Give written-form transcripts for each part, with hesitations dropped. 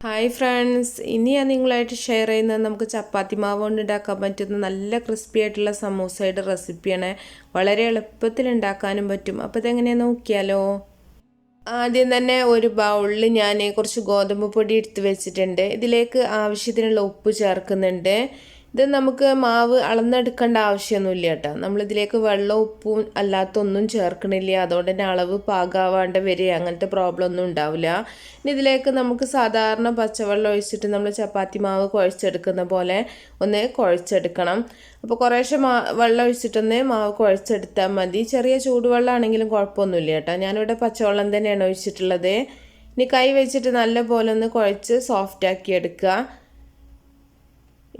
Hi friends, ഇനി ഞാൻ നിങ്ങളായിട്ട് ഷെയർ ചെയ്യുന്നത് നമുക്ക് ചപ്പാത്തി മാവ് കൊണ്ട് ഉണ്ടാക്കാൻ പറ്റുന്ന നല്ല ക്രിസ്പി ആയിട്ടുള്ള സമൂസയുടെ റെസിപ്പിയാണ്. വളരെ എളുപ്പത്തിൽ ഉണ്ടാക്കാനും പറ്റും. അപ്പോൾ ഇതെങ്ങനെയാണെന്ന് നോക്കിയാലോ. ആദ്യം തന്നെ ഒരു ബൗളിൽ ഞാൻ കുറച്ച് ഗോതമ്പ് പൊടി എടുത്ത് വെച്ചിട്ടുണ്ട്. ഇതിലേക്ക് ആവശ്യത്തിനുള്ള ഉപ്പ് ചേർക്കുന്നുണ്ട്. ഇത് നമുക്ക് മാവ് അളന്നെടുക്കേണ്ട ആവശ്യമൊന്നുമില്ല കേട്ടോ. നമ്മളിതിലേക്ക് വെള്ളം ഉപ്പും അല്ലാത്തൊന്നും ചേർക്കണില്ല. അതുകൊണ്ട് തന്നെ അളവ് പാകാവാണ്ട് വരിക അങ്ങനത്തെ പ്രോബ്ലം ഒന്നും ഉണ്ടാവില്ല. ഇനി ഇതിലേക്ക് നമുക്ക് സാധാരണ പച്ചവെള്ളം ഒഴിച്ചിട്ട് നമ്മൾ ചപ്പാത്തി മാവ് കുഴച്ചെടുക്കുന്ന പോലെ ഒന്ന് കുഴച്ചെടുക്കണം. അപ്പോൾ കുറേശ്ശെ വെള്ളം ഒഴിച്ചിട്ടൊന്ന് മാവ് കുഴച്ചെടുത്താൽ മതി. ചെറിയ ചൂടുവെള്ളമാണെങ്കിലും കുഴപ്പമൊന്നുമില്ല കേട്ടോ. ഞാനിവിടെ പച്ചവെള്ളം തന്നെയാണ് ഒഴിച്ചിട്ടുള്ളത്. ഇനി കൈ വെച്ചിട്ട് നല്ല പോലെ ഒന്ന് കുഴച്ച് സോഫ്റ്റാക്കി എടുക്കുക.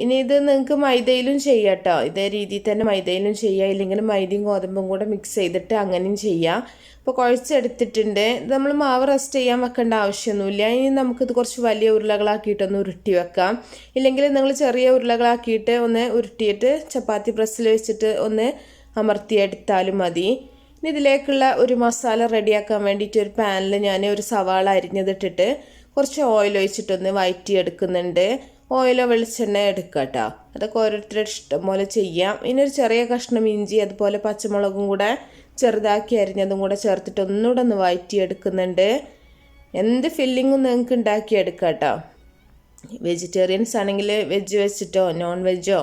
ഇനി ഇത് നിങ്ങൾക്ക് മൈദയിലും ചെയ്യാം കേട്ടോ. ഇതേ രീതിയിൽ തന്നെ മൈദയിലും ചെയ്യാം, ഇല്ലെങ്കിൽ മൈദയും ഗോതമ്പും കൂടെ മിക്സ് ചെയ്തിട്ട് അങ്ങനെയും ചെയ്യാം. അപ്പോൾ കുഴച്ചെടുത്തിട്ടുണ്ട്. ഇത് നമ്മൾ മാവ് റെസ്റ്റ് ചെയ്യാൻ വെക്കേണ്ട ആവശ്യമൊന്നുമില്ല. ഇനി നമുക്കിത് കുറച്ച് വലിയ ഉരുളകളാക്കിയിട്ടൊന്ന് ഉരുട്ടി വെക്കാം. ഇല്ലെങ്കിൽ നിങ്ങൾ ചെറിയ ഉരുളകളാക്കിയിട്ട് ഒന്ന് ഉരുട്ടിയിട്ട് ചപ്പാത്തി പ്രസ്സിൽ വെച്ചിട്ട് ഒന്ന് അമർത്തിയെടുത്താലും മതി. ഇനി ഇതിലേക്കുള്ള ഒരു മസാല റെഡിയാക്കാൻ വേണ്ടിയിട്ട് ഒരു പാനിൽ ഞാൻ ഒരു സവാള അരിഞ്ഞതിട്ടിട്ട് കുറച്ച് ഓയിൽ ഒഴിച്ചിട്ടൊന്ന് വഴറ്റിയെടുക്കുന്നുണ്ട്. ഓയിലോ വെളിച്ചെണ്ണ എടുക്കുക കേട്ടോ. അതൊക്കെ ഓരോരുത്തരുടെ ഇഷ്ടം പോലെ ചെയ്യാം. ഇനി ഒരു ചെറിയ കഷ്ണം ഇഞ്ചി അതുപോലെ പച്ചമുളകും കൂടെ ചെറുതാക്കി അരിഞ്ഞതും കൂടെ ചേർത്തിട്ട് ഒന്നുകൂടെ ഒന്ന് വഴറ്റിയെടുക്കുന്നുണ്ട്. എന്ത് ഫില്ലിങ്ങും നിങ്ങൾക്ക് ഉണ്ടാക്കിയെടുക്കാം കേട്ടോ. വെജിറ്റേറിയൻസ് ആണെങ്കിൽ വെജ് വെച്ചിട്ടോ നോൺ വെജോ.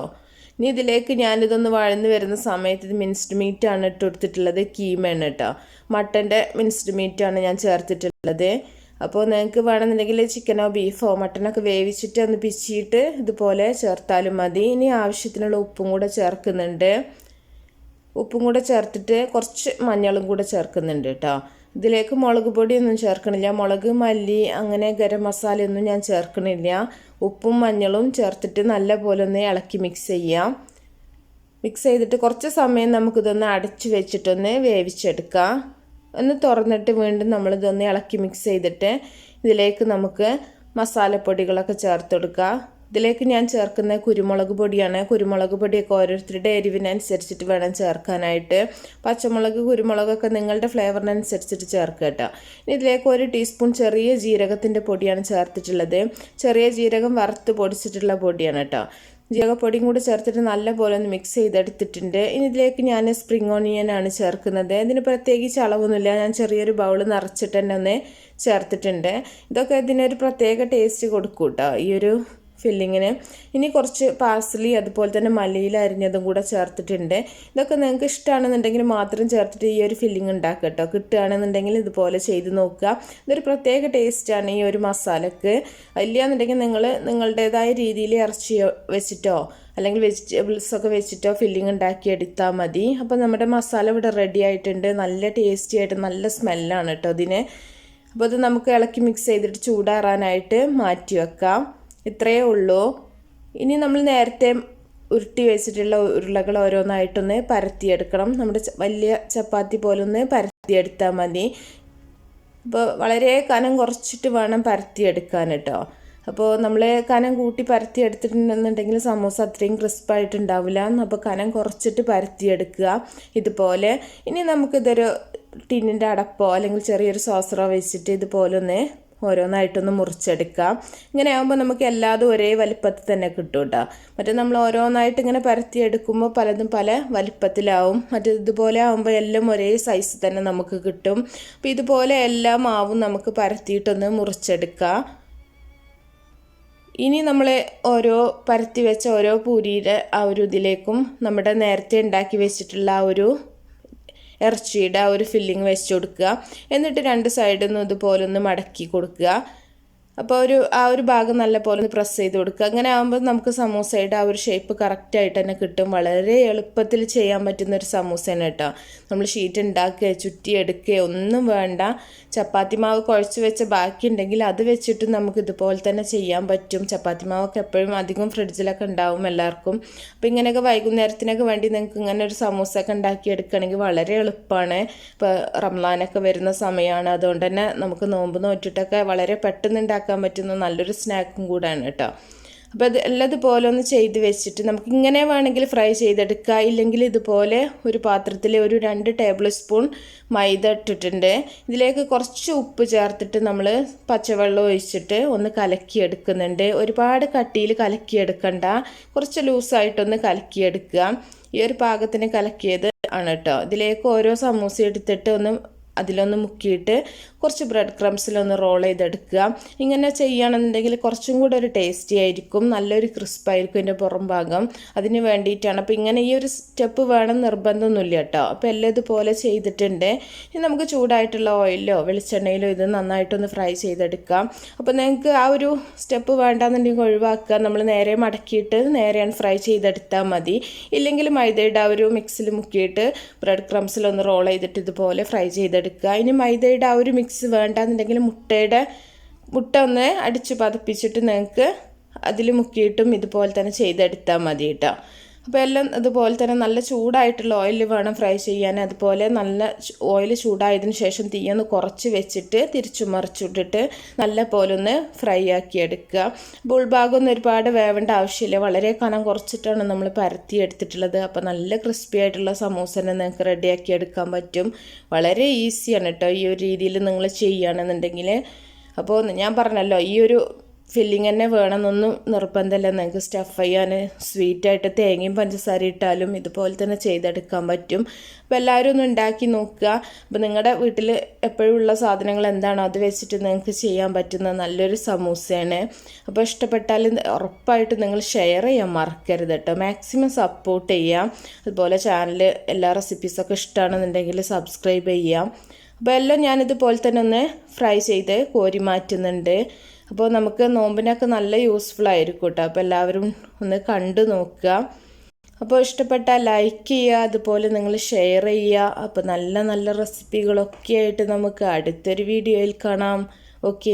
ഇനി ഇതിലേക്ക് ഞാനിതൊന്ന് വഴന്ന് വരുന്ന സമയത്ത് ഇത് മിൻസ്ഡ് മീറ്റാണ് ഇട്ട് കൊടുത്തിട്ടുള്ളത്. കീമയാണ് കേട്ടോ. മട്ടൻ്റെ മിൻസ്ഡ് മീറ്റാണ് ഞാൻ ചേർത്തിട്ടുള്ളത്. അപ്പോൾ നിങ്ങൾക്ക് വേണമെന്നുണ്ടെങ്കിൽ ചിക്കനോ ബീഫോ മട്ടനൊക്കെ വേവിച്ചിട്ട് ഒന്ന് പിച്ചിയിട്ട് ഇതുപോലെ ചേർത്താലും മതി. ഇനി ആവശ്യത്തിനുള്ള ഉപ്പും കൂടെ ചേർക്കുന്നുണ്ട്. ഉപ്പും കൂടെ ചേർത്തിട്ട് കുറച്ച് മഞ്ഞളും കൂടെ ചേർക്കുന്നുണ്ട് കേട്ടോ. ഇതിലേക്ക് മുളക് പൊടിയൊന്നും ചേർക്കണില്ല. മുളക്, മല്ലി അങ്ങനെ ഗരം മസാലയൊന്നും ഞാൻ ചേർക്കണില്ല. ഉപ്പും മഞ്ഞളും ചേർത്തിട്ട് നല്ല പോലെ ഒന്ന് ഇളക്കി മിക്സ് ചെയ്യാം. മിക്സ് ചെയ്തിട്ട് കുറച്ച് സമയം നമുക്കിതൊന്ന് അടച്ച് വെച്ചിട്ടൊന്ന് വേവിച്ചെടുക്കാം. ഒന്ന് തുറന്നിട്ട് വീണ്ടും നമ്മളിതൊന്ന് ഇളക്കി മിക്സ് ചെയ്തിട്ട് ഇതിലേക്ക് നമുക്ക് മസാലപ്പൊടികളൊക്കെ ചേർത്ത് കൊടുക്കുക. ഇതിലേക്ക് ഞാൻ ചേർക്കുന്ന കുരുമുളക് പൊടിയാണ്. കുരുമുളക് പൊടിയൊക്കെ ഓരോരുത്തരുടെ എരിവിനനുസരിച്ചിട്ട് വേണം ചേർക്കാനായിട്ട്. പച്ചമുളക്, കുരുമുളകൊക്കെ നിങ്ങളുടെ ഫ്ലേവറിനനുസരിച്ചിട്ട് ചേർക്കുക കേട്ടോ. ഇനി ഇതിലേക്ക് 1 ടീസ്പൂൺ ചെറിയ ജീരകത്തിൻ്റെ പൊടിയാണ് ചേർത്തിട്ടുള്ളത്. ചെറിയ ജീരകം വറുത്ത് പൊടിച്ചിട്ടുള്ള പൊടിയാണ് കേട്ടോ. ജീരകപ്പൊടിയും കൂടി ചേർത്തിട്ട് നല്ല പോലെ ഒന്ന് മിക്സ് ചെയ്തെടുത്തിട്ടുണ്ട്. ഇനി ഇതിലേക്ക് ഞാൻ സ്പ്രിംഗ് ഓണിയനാണ് ചേർക്കുന്നത്. ഇതിന് പ്രത്യേകിച്ച് അളവൊന്നുമില്ല. ഞാൻ ചെറിയൊരു ബൗൾ നിറച്ചിട്ട് തന്നെ ഒന്ന് ചേർത്തിട്ടുണ്ട്. ഇതൊക്കെ ഇതിനൊരു പ്രത്യേക ടേസ്റ്റ് കൊടുക്കും കേട്ടോ ഈ ഒരു ഫില്ലിങ്ങിന്. ഇനി കുറച്ച് പാഴ്സലി അതുപോലെ തന്നെ മല്ലിയില അരിഞ്ഞതും കൂടെ ചേർത്തിട്ടുണ്ട്. ഇതൊക്കെ നിങ്ങൾക്ക് ഇഷ്ടമാണെന്നുണ്ടെങ്കിൽ മാത്രം ചേർത്തിട്ട് ഈ ഒരു ഫില്ലിങ് ഉണ്ടാക്കുക കേട്ടോ. കിട്ടുകയാണെന്നുണ്ടെങ്കിൽ ഇതുപോലെ ചെയ്ത് നോക്കുക. ഇതൊരു പ്രത്യേക ടേസ്റ്റാണ് ഈ ഒരു മസാലക്ക്. ഇല്ലയെന്നുണ്ടെങ്കിൽ നിങ്ങൾ നിങ്ങളുടേതായ രീതിയിൽ ഇറച്ചി വെച്ചിട്ടോ അല്ലെങ്കിൽ വെജിറ്റബിൾസൊക്കെ വെച്ചിട്ടോ ഫില്ലിങ് ഉണ്ടാക്കി എടുത്താൽ മതി. അപ്പോൾ നമ്മുടെ മസാല ഇവിടെ റെഡി ആയിട്ടുണ്ട്. നല്ല ടേസ്റ്റി ആയിട്ട് നല്ല സ്മെല്ലാണ് കേട്ടോ ഇതിന്. അപ്പോൾ ഇത് നമുക്ക് ഇളക്കി മിക്സ് ചെയ്തിട്ട് ചൂടാറാനായിട്ട് മാറ്റി വെക്കാം. ഇത്രയേ ഉള്ളൂ. ഇനി നമ്മൾ നേരത്തെ ഉരുട്ടി വെച്ചിട്ടുള്ള ഉരുളകൾ ഓരോന്നായിട്ടൊന്ന് പരത്തിയെടുക്കണം. നമ്മുടെ വലിയ ചപ്പാത്തി പോലൊന്ന് പരത്തിയെടുത്താൽ മതി. അപ്പോൾ വളരെ കനം കുറച്ചിട്ട് വേണം പരത്തിയെടുക്കാൻ കേട്ടോ. അപ്പോൾ നമ്മൾ കനം കൂട്ടി പരത്തിയെടുത്തിട്ടുണ്ടെന്നുണ്ടെങ്കിൽ സമൂസ അത്രയും ക്രിസ്പായിട്ടുണ്ടാവില്ല. അപ്പോൾ കനം കുറച്ചിട്ട് പരത്തിയെടുക്കുക ഇതുപോലെ. ഇനി നമുക്കിതൊരു ടിന്നിൻ്റെ അടപ്പോ അല്ലെങ്കിൽ ചെറിയൊരു സോസറോ വെച്ചിട്ട് ഇതുപോലെ ഒന്ന് ഓരോന്നായിട്ടൊന്ന് മുറിച്ചെടുക്കാം. ഇങ്ങനെ ആകുമ്പോൾ നമുക്ക് എല്ലാതും ഒരേ വലിപ്പത്തിൽ തന്നെ കിട്ടും കേട്ടോ. മറ്റേ നമ്മൾ ഓരോന്നായിട്ട് ഇങ്ങനെ പരത്തിയെടുക്കുമ്പോൾ പലതും പല വലിപ്പത്തിലാവും. ഇതുപോലെ ആകുമ്പോൾ എല്ലാം ഒരേ സൈസ് തന്നെ നമുക്ക് കിട്ടും. അപ്പോൾ ഇതുപോലെ എല്ലാ മാവും നമുക്ക് പരത്തിയിട്ടൊന്ന് മുറിച്ചെടുക്കാം. ഇനി നമ്മൾ ഓരോ പരത്തി വെച്ച ഓരോ പൂരിയുടെ ആ ഒരു ഇതിലേക്കും നമ്മുടെ നേരത്തെ ഉണ്ടാക്കി വെച്ചിട്ടുള്ള ആ ഒരു ഇറച്ചിയുടെ ആ ഒരു ഫില്ലിങ് വെച്ച് കൊടുക്കുക. എന്നിട്ട് 2 സൈഡിൽ നിന്നും ഇതുപോലെ ഒന്ന് മടക്കി കൊടുക്കുക. അപ്പോൾ ആ ഒരു ഭാഗം നല്ല പോലെ ഒന്ന് പ്രസ് ചെയ്ത് കൊടുക്കുക. അങ്ങനെ ആകുമ്പോൾ നമുക്ക് സമൂസയുടെ ആ ഒരു ഷേപ്പ് കറക്റ്റായിട്ട് തന്നെ കിട്ടും. വളരെ എളുപ്പത്തിൽ ചെയ്യാൻ പറ്റുന്നൊരു സമൂസയാണ് കേട്ടോ. നമ്മൾ ഷീറ്റ് ഉണ്ടാക്കുക ചുറ്റിയെടുക്കുക ഒന്നും വേണ്ട. ചപ്പാത്തി മാവ് കുഴച്ച് വെച്ച ബാക്കി ഉണ്ടെങ്കിൽ അത് വെച്ചിട്ട് നമുക്ക് ഇതുപോലെ തന്നെ ചെയ്യാൻ പറ്റും. ചപ്പാത്തി മാവൊക്കെ എപ്പോഴും അധികം ഫ്രിഡ്ജിലൊക്കെ ഉണ്ടാവും എല്ലാവർക്കും. അപ്പോൾ ഇങ്ങനെയൊക്കെ വൈകുന്നേരത്തിനൊക്കെ വേണ്ടി നിങ്ങൾക്ക് ഇങ്ങനെ ഒരു സമൂസയൊക്കെ ഉണ്ടാക്കിയെടുക്കുകയാണെങ്കിൽ വളരെ എളുപ്പമാണ്. ഇപ്പോൾ റംസാനൊക്കെ വരുന്ന സമയമാണ്. അതുകൊണ്ട് തന്നെ നമുക്ക് നോമ്പ് നോറ്റിട്ടൊക്കെ വളരെ പെട്ടെന്ന് ഉണ്ടാക്കാൻ പറ്റുന്ന നല്ലൊരു സ്നാക്കും കൂടാണ് കേട്ടോ. അപ്പോൾ അത് എല്ലാതുപോലെ ഒന്ന് ചെയ്ത് വെച്ചിട്ട് നമുക്ക് ഇങ്ങനെ വേണമെങ്കിൽ ഫ്രൈ ചെയ്തെടുക്കുക. ഇല്ലെങ്കിൽ ഇതുപോലെ ഒരു പാത്രത്തിൽ ഒരു 2 ടേബിൾ സ്പൂൺ മൈദ ഇട്ടിട്ടുണ്ട്. ഇതിലേക്ക് കുറച്ച് ഉപ്പ് ചേർത്തിട്ട് നമ്മൾ പച്ചവെള്ളം ഒഴിച്ചിട്ട് ഒന്ന് കലക്കിയെടുക്കുന്നുണ്ട്. ഒരുപാട് കട്ടിയിൽ കലക്കിയെടുക്കണ്ട, കുറച്ച് ലൂസായിട്ടൊന്ന് കലക്കിയെടുക്കുക. ഈ ഒരു പാകത്തിന് കലക്കിയത് ആണ് കേട്ടോ. ഇതിലേക്ക് ഓരോ സമൂസ എടുത്തിട്ട് അതിലൊന്ന് മുക്കിയിട്ട് കുറച്ച് ബ്രെഡ് ക്രംസിലൊന്ന് റോൾ ചെയ്തെടുക്കുക. ഇങ്ങനെ ചെയ്യുകയാണെന്നുണ്ടെങ്കിൽ കുറച്ചും കൂടെ ഒരു ടേസ്റ്റി ആയിരിക്കും, നല്ലൊരു ക്രിസ്പായിരിക്കും ഇതിൻ്റെ പുറം ഭാഗം. അതിന് വേണ്ടിയിട്ടാണ്. അപ്പോൾ ഇങ്ങനെ ഈ ഒരു സ്റ്റെപ്പ് വേണം നിർബന്ധമൊന്നുമില്ല കേട്ടോ. അപ്പോൾ എല്ലാം ഇതുപോലെ ചെയ്തിട്ടുണ്ട്. ഇനി നമുക്ക് ചൂടായിട്ടുള്ള ഓയിലോ വെളിച്ചെണ്ണയിലോ ഇത് നന്നായിട്ടൊന്ന് ഫ്രൈ ചെയ്തെടുക്കാം. അപ്പോൾ നിങ്ങൾക്ക് ആ ഒരു സ്റ്റെപ്പ് വേണ്ടാന്നുണ്ടെങ്കിൽ ഒഴിവാക്കുക. നമ്മൾ നേരെ മടക്കിയിട്ട് നേരെയാണ് ഫ്രൈ ചെയ്തെടുത്താൽ മതി. ഇല്ലെങ്കിൽ മൈദയുടെ ആ ഒരു മിക്സിൽ മുക്കിയിട്ട് ബ്രെഡ് ക്രംസിലൊന്ന് റോൾ ചെയ്തിട്ട് ഇതുപോലെ ഫ്രൈ ചെയ്തെടുക്കുക. ഇനി മൈദയുടെ ആ ഒരു മിക്സ് വേണ്ടാന്നുണ്ടെങ്കിൽ മുട്ട ഒന്ന് അടിച്ച് പതപ്പിച്ചിട്ട് നിങ്ങൾക്ക് അതിൽ മുക്കിയിട്ടും ഇതുപോലെ തന്നെ ചെയ്തെടുത്താൽ മതി കേട്ടോ. അപ്പോൾ എല്ലാം അതുപോലെ തന്നെ നല്ല ചൂടായിട്ടുള്ള ഓയിൽ വേണം ഫ്രൈ ചെയ്യാൻ. അതുപോലെ നല്ല ഓയിൽ ചൂടായതിന് ശേഷം തീയൊന്ന് കുറച്ച് വെച്ചിട്ട് തിരിച്ചു മറിച്ചിട്ടിട്ട് നല്ല പോലെ ഒന്ന് ഫ്രൈ ആക്കി എടുക്കുക. അപ്പോൾ ഉൾഭാഗമൊന്നും ഒരുപാട് വേവേണ്ട ആവശ്യമില്ല, വളരെ കനം കുറച്ചിട്ടാണ് നമ്മൾ പരത്തി എടുത്തിട്ടുള്ളത്. അപ്പോൾ നല്ല ക്രിസ്പി ആയിട്ടുള്ള സമൂസനെ നിങ്ങൾക്ക് റെഡിയാക്കി എടുക്കാൻ പറ്റും. വളരെ ഈസിയാണ് കേട്ടോ ഈ ഒരു രീതിയിൽ നിങ്ങൾ ചെയ്യുകയാണെന്നുണ്ടെങ്കിൽ. അപ്പോൾ ഞാൻ പറഞ്ഞല്ലോ ഈ ഒരു ഫില്ലിങ് തന്നെ വേണമെന്നൊന്നും നിർബന്ധമല്ല. നിങ്ങൾക്ക് സ്റ്റഫ് ചെയ്യാൻ സ്വീറ്റായിട്ട് തേങ്ങയും പഞ്ചസാര ഇട്ടാലും ഇതുപോലെ തന്നെ ചെയ്തെടുക്കാൻ പറ്റും. അപ്പോൾ എല്ലാവരും ഒന്ന് ഉണ്ടാക്കി നോക്കുക. അപ്പോൾ നിങ്ങളുടെ വീട്ടിൽ എപ്പോഴും ഉള്ള സാധനങ്ങൾ എന്താണോ അത് വെച്ചിട്ട് നിങ്ങൾക്ക് ചെയ്യാൻ പറ്റുന്ന നല്ലൊരു സമൂസയാണ്. അപ്പോൾ ഇഷ്ടപ്പെട്ടാൽ ഉറപ്പായിട്ട് നിങ്ങൾ ഷെയർ ചെയ്യാൻ മറക്കരുത് കേട്ടോ. മാക്സിമം സപ്പോർട്ട് ചെയ്യാം. അതുപോലെ ചാനൽ എല്ലാ റെസിപ്പീസൊക്കെ ഇഷ്ടമാണെന്നുണ്ടെങ്കിൽ സബ്സ്ക്രൈബ് ചെയ്യാം. അപ്പോൾ എല്ലാം ഞാനിതുപോലെ തന്നെ ഒന്ന് ഫ്രൈ ചെയ്ത് കോരി മാറ്റുന്നുണ്ട്. അപ്പോൾ നമുക്ക് നോമ്പിനൊക്കെ നല്ല യൂസ്ഫുൾ ആയിരിക്കും കേട്ടോ. അപ്പോൾ എല്ലാവരും ഒന്ന് കണ്ടു നോക്കുക. അപ്പോൾ ഇഷ്ടപ്പെട്ടാൽ ലൈക്ക് ചെയ്യുക, അതുപോലെ നിങ്ങൾ ഷെയർ ചെയ്യുക. അപ്പോൾ നല്ല നല്ല റെസിപ്പികളൊക്കെ ആയിട്ട് നമുക്ക് അടുത്തൊരു വീഡിയോയിൽ കാണാം. ഓക്കെ.